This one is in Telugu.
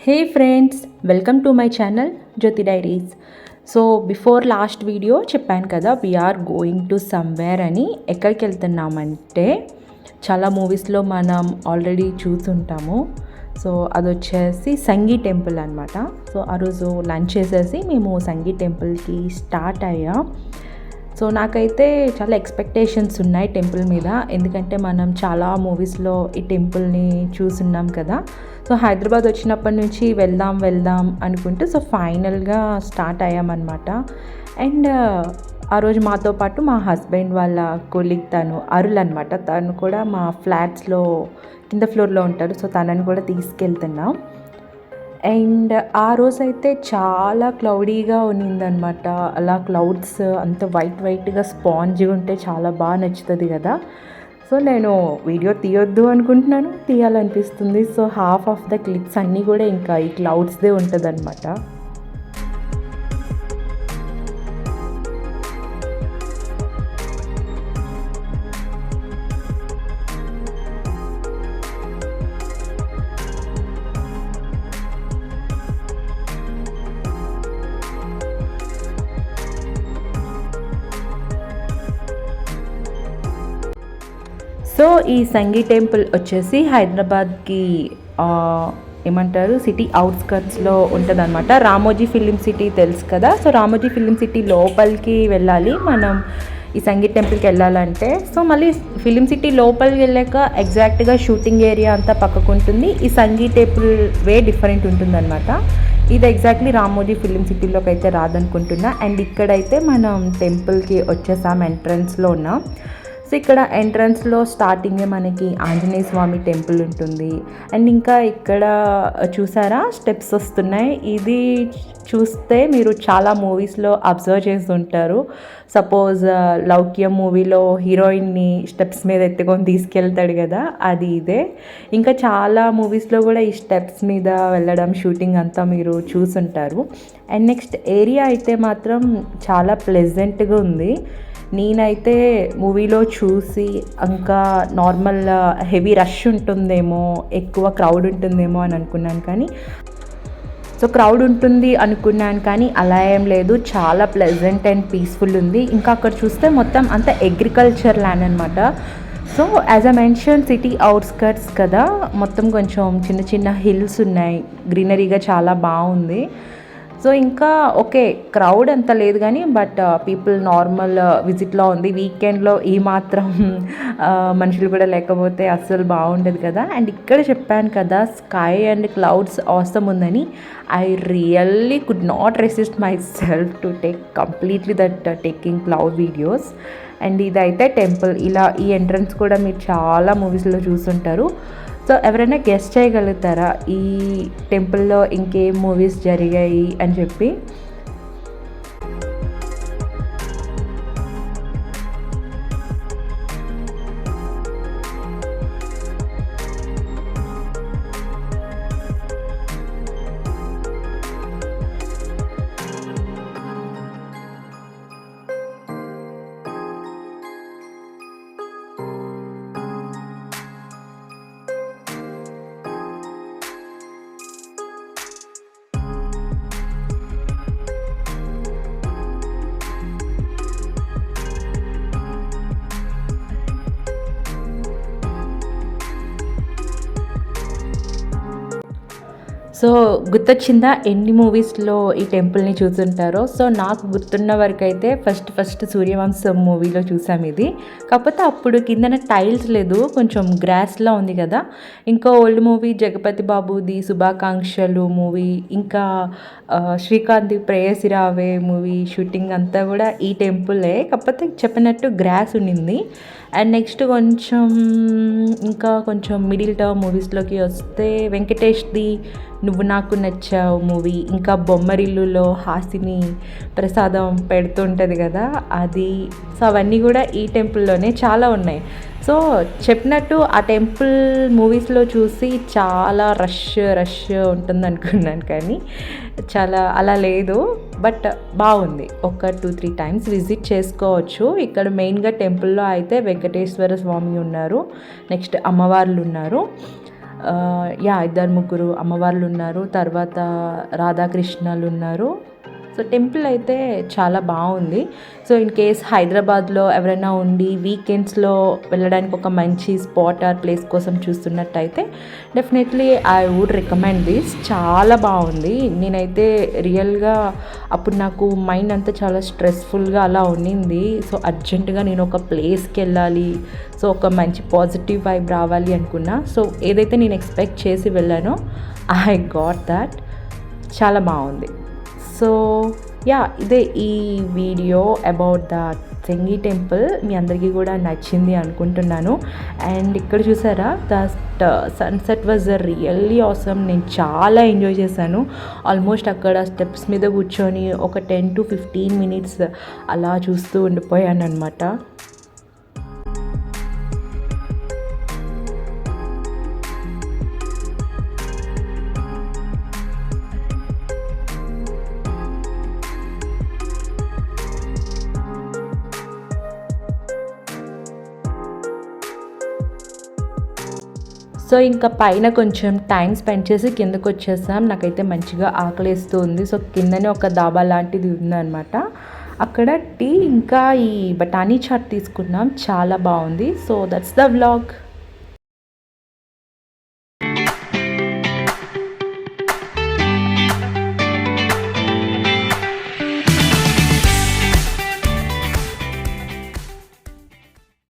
Hey friends, welcome to my channel Jyoti Diaries. So before last video చెప్పాను కదా వీఆర్ గోయింగ్ టు సమ్వేర్ అని. ఎక్కడికి వెళ్తున్నామంటే చాలా మూవీస్లో మనం ఆల్రెడీ చూసుంటాము. సో అది వచ్చేసి సంగీ టెంపుల్ అనమాట. సో ఆ రోజు లంచ్ చేసేసి మేము సంగీ టెంపుల్కి స్టార్ట్ అయ్యాం. సో నాకైతే చాలా ఎక్స్పెక్టేషన్స్ ఉన్నాయి టెంపుల్ మీద, ఎందుకంటే మనం చాలా మూవీస్లో ఈ టెంపుల్ని చూసున్నాం కదా. సో హైదరాబాద్ వచ్చినప్పటి నుంచి వెళ్దాం అనుకుంటూ సో ఫైనల్గా స్టార్ట్ అయ్యామన్నమాట. అండ్ ఆ రోజు మాతో పాటు మా హస్బెండ్ వాళ్ళ కొలీగ్ తను అరుల్ అనమాట. తను కూడా మా ఫ్లాట్స్లో కింద ఫ్లోర్లో ఉంటారు. సో తనని కూడా తీసుకెళ్తున్నాం. అండ్ ఆ రోజైతే చాలా క్లౌడీగా ఉన్నిందనమాట. అలా క్లౌడ్స్ అంత వైట్గా స్పాంజ్గా ఉంటే చాలా బాగా నచ్చుతుంది కదా. సో నేను వీడియో తీయొద్దు అనుకుంటున్నాను, తీయాలనిపిస్తుంది. So half of the clips అన్నీ కూడా ఇంకా ఈ క్లౌడ్స్దే ఉంటుంది అనమాట. సో ఈ సంగీ టెంపుల్ వచ్చేసి హైదరాబాద్కి ఏమంటారు సిటీ అవుట్స్కర్ట్స్లో ఉంటుంది అనమాట. రామోజీ ఫిలిం సిటీ తెలుసు కదా. సో రామోజీ ఫిలిం సిటీ లోపలికి వెళ్ళాలి మనం ఈ సంగీ టెంపుల్కి వెళ్ళాలంటే. సో మళ్ళీ ఫిలిం సిటీ లోపలికి వెళ్ళాక ఎగ్జాక్ట్గా షూటింగ్ ఏరియా అంతా పక్కకు ఉంటుంది. ఈ సంగీ టెంపుల్ వే డిఫరెంట్ ఉంటుందన్నమాట. ఇది ఎగ్జాక్ట్లీ రామోజీ ఫిలిం సిటీలోకి అయితే రాదనుకుంటున్నా. అండ్ ఇక్కడైతే మనం టెంపుల్కి వచ్చేసాం, ఎంట్రన్స్లో ఉన్నాం. సో ఇక్కడ ఎంట్రన్స్లో స్టార్టింగే మనకి ఆంజనేయ స్వామి టెంపుల్ ఉంటుంది. అండ్ ఇంకా ఇక్కడ చూసారా స్టెప్స్ వస్తున్నాయి. ఇది చూస్తే మీరు చాలా మూవీస్లో అబ్జర్వ్ చేస్తుంటారు. సపోజ్ లౌక్యం మూవీలో హీరోయిన్ని స్టెప్స్ మీద ఎత్తుకొని తీసుకెళ్తాడు కదా, అది ఇదే. ఇంకా చాలా మూవీస్లో కూడా ఈ స్టెప్స్ మీద వెళ్ళడం షూటింగ్ అంతా మీరు చూసుంటారు. అండ్ నెక్స్ట్ ఏరియా అయితే మాత్రం చాలా ప్లెజెంట్గా ఉంది. నేనైతే మూవీలో చూసి ఇంకా నార్మల్ హెవీ రష్ ఉంటుందేమో, ఎక్కువ క్రౌడ్ ఉంటుందేమో అని అనుకున్నాను, కానీ సో క్రౌడ్ ఉంటుంది అనుకున్నాను కానీ అలా ఏం లేదు. చాలా ప్లెజెంట్ అండ్ పీస్ఫుల్ ఉంది. ఇంకా అక్కడ చూస్తే మొత్తం అంతా అగ్రికల్చర్ ల్యాండ్ అనమాట. So as a mention city outskirts కదా, మొత్తం కొంచెం చిన్న చిన్న హిల్స్ ఉన్నాయి, గ్రీనరీగా చాలా బాగుంది. సో ఇంకా ఓకే క్రౌడ్ అంత లేదు కానీ బట్ పీపుల్ నార్మల్ విజిట్లో ఉంది. వీకెండ్లో ఈ మాత్రం మనుషులు కూడా లేకపోతే అస్సలు బాగుండదు కదా. అండ్ ఇక్కడ చెప్పాను కదా స్కై అండ్ క్లౌడ్స్ ఆసమ్ ఉందని. I really could not resist my self to take completely that taking cloud videos. And ఇదైతే టెంపుల్. ఇలా ఈ ఎంట్రన్స్ కూడా మీరు చాలా మూవీస్లో చూస్తుంటారు. సో ఎవరైనా గెస్ట్ చేయగలుగుతారా ఈ టెంపుల్లో ఇంకేం మూవీస్ జరిగాయి అని చెప్పి? సో గుర్తొచ్చిందా ఎన్ని మూవీస్లో ఈ టెంపుల్ని చూసుంటారో? సో నాకు గుర్తున్న వరకు అయితే ఫస్ట్ సూర్యవంశం మూవీలో చూసాం ఇది. కాకపోతే అప్పుడు కిందన టైల్స్ లేదు, కొంచెం గ్రాస్లా ఉంది కదా. ఇంకా ఓల్డ్ మూవీ జగపతి బాబుది శుభాకాంక్షలు మూవీ, ఇంకా శ్రీకాంత్ ప్రేయసి రావే మూవీ షూటింగ్ అంతా కూడా ఈ టెంపులే. కాకపోతే చెప్పినట్టు గ్రాస్ ఉండింది. అండ్ నెక్స్ట్ ఇంకా కొంచెం మిడిల్ టర్మ్ మూవీస్లోకి వస్తే వెంకటేష్ది నువ్వు నాకు నచ్చావు మూవీ, ఇంకా బొమ్మరిల్లులో హాసిని ప్రసాదం పెడుతుంటుంది కదా అది. సో అవన్నీ కూడా ఈ టెంపుల్లోనే చాలా ఉన్నాయి. సో చెప్పినట్టు ఆ టెంపుల్ మూవీస్లో చూసి చాలా రష్ ఉంటుంది అనుకున్నాను, కానీ చాలా అలా లేదు. బట్ బాగుంది. ఒక 2-3 టైమ్స్ విజిట్ చేసుకోవచ్చు. ఇక్కడ మెయిన్గా టెంపుల్లో అయితే వెంకటేశ్వర స్వామి ఉన్నారు, నెక్స్ట్ అమ్మవార్లు ఉన్నారు. ఇద్దరు ముగ్గురు అమ్మవార్లు ఉన్నారు, తర్వాత రాధాకృష్ణలు ఉన్నారు. సో టెంపుల్ అయితే చాలా బాగుంది. సో ఇన్ కేస్ హైదరాబాద్లో ఎవరైనా ఉండి వీకెండ్స్లో వెళ్ళడానికి ఒక మంచి స్పాట్ ఆర్ ప్లేస్ కోసం చూస్తున్నట్టయితే definitely I would recommend this. చాలా బాగుంది. నేనైతే రియల్గా అప్పుడు నాకు మైండ్ అంతా చాలా స్ట్రెస్ఫుల్గా అలా ఉండింది. సో అర్జెంటుగా నేను ఒక ప్లేస్కి వెళ్ళాలి, సో ఒక మంచి పాజిటివ్ వైబ్ రావాలి అనుకున్నా. సో ఏదైతే నేను ఎక్స్పెక్ట్ చేసి వెళ్ళానో ఐ గాట్ దాట్. చాలా బాగుంది. సో ఇదే ఈ వీడియో అబౌట్ ద సెంగి టెంపుల్. మీ అందరికీ కూడా నచ్చింది అనుకుంటున్నాను. అండ్ ఇక్కడ చూసారా, the sunset was really awesome. నేను చాలా ఎంజాయ్ చేశాను. ఆల్మోస్ట్ అక్కడ స్టెప్స్ మీద కూర్చొని ఒక 10 to 15 minutes అలా చూస్తూ ఉండిపోయాను అనమాట. సో ఇంకా పైన కొంచెం టైం స్పెండ్ చేసి కిందకు వచ్చేసాం. నాకైతే మంచిగా ఆకలిస్తూ ఉంది. సో కిందనే ఒక దాబా లాంటిది ఉందన్నమాట. అక్కడ టీ ఇంకా ఈ బఠానీ చాట్ తీసుకున్నాం. చాలా బాగుంది. So that's the vlog.